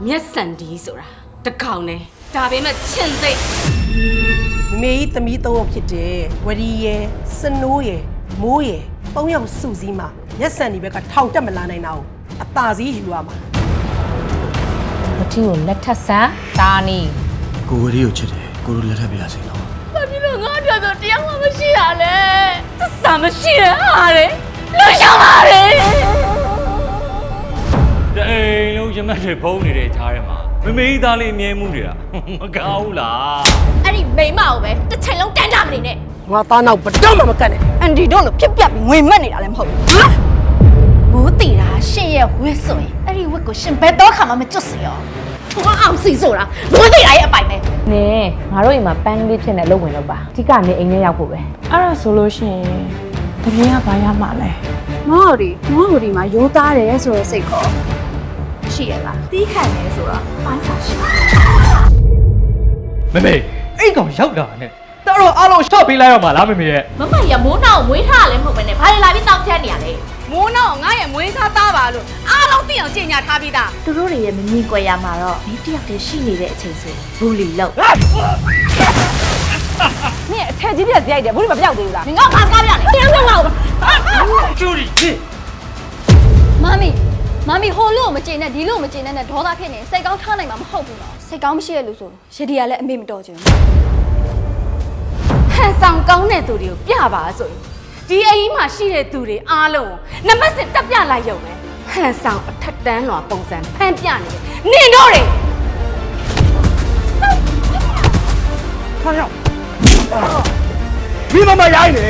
မျက်စံဒီဆိုတာတကောင်နဲ့ဒါပေမဲ့ချင်သိမေကြီးသမီး3ယောက်ဖြစ်တယ်ဝရီရယ်စနိုးရယ်မိုးရယ်3ယောက်စုစည်းမှာမျက်စံဒီဘက်ကထောင်တက်မလာနိုင်တာကိုအသာစီးယူရမှာမထီကိုလက်ထပ်ဆန်းတာနီကိုဝရီကိုချစ်တယ်ကိုတို့လက်ထပ်ပြရစီနော်ဘာဖြစ်လို့ငါပြောဆိုတရားမှမရှိရလဲသစ္စာမရှိရဟာလေလွတ်ရှောင်ပါလေတအိမ်လုံးရမတ်တွေဖုံးနေတဲ့ခြားထဲမှာမမေးသားလေးအမြဲမှုနေတာမကောင်းဘူးလားအဲ့ဒီမိမကိုပဲတစ်ချိန်လုံးတန်းတာမနေနဲ့ငါသားနောက်ဘတော့မှမကတ်နဲ့အန်ဒီတို့လိုဖြစ်ပြပြီးငွေမက်နေတာလည်းမဟုတ်ဘူးမိုးတီတာရှင်ရဲ့ဝစ်ဆိုရင်အဲ့ဒီဝစ်ကိုရှင်ဘယ်တော့ခါမှမကျွတ်စေရောထွားအောင်စီဆိုတာမိုးတီတာရဲ့အပိုင်ပဲနင်ငါတို့အိမ်မှာပန်းလေးဖြစ်နေလို့ဝင်တော့ပါအဓိကနေအိမ်ထဲရောက်ဖို့ပဲအဲ့ဒါဆိုလို့ရှိရင်တကယ်ကဘာရမှာလဲမော်ဒီမှာရိုးသားတယ်ဆိုတဲ့စိတ်ခေါ်ရှိရလားတီးခံတယ်ဆိုတော့ဘာသာရှိမမေအဲ့ကောင်ရောက်လာနဲ့တော်အားလုံးရှော့ပေးလိုက်ရမှာလားမမေရဲ့မမရမိုးနောက်မွေးထားလည်းမဟုတ်ပဲနဲ့ဘာလဲလာပြီးတောက်ချမ်းနေရလဲမိုးနောက်ငါရဲ့မွေးစားသားပါလို့အားလုံးသိအောင်ကြင်ညာထားပြီးသားသူတို့တွေရဲ့မမြင်ကွယ်ရမှာတော့ဒီတယောက်တည်းရှိနေတဲ့အချိန်ဆိုဘူးလီလောက်နင်အထက်ကြီးပြက်ရိုက်တယ်ဘူးမပြောက်သေးဘူးလားငါဘာကားပြလဲတရားမလောက်ပါကျူရီမမီဟိုလို့မကျင်နဲ့ဒီလို့မကျင်နဲ့ဒေါသဖြစ်နေစိတ်ကောင်းထားနိုင်မှာမဟုတ်ဘူးနော်စိတ်ကောင်းမရှိရလို့ဆိုရဒီကလည်းအမေမတော်ချင်ဘူးဟန်ဆောင်ကောင်းတဲ့သူတွေကိုပြပါဆိုရင်ဒီအိမ်မှာရှိတဲ့သူတွေအားလုံးနမစစ်တက်ပြလိုက်ရုံပဲဟန်ဆောင်အထက်တန်းလွာပုံစံဖန်ပြနေတယ်နင်တို့တွေခါရောက်မိမမရိုင်းနေ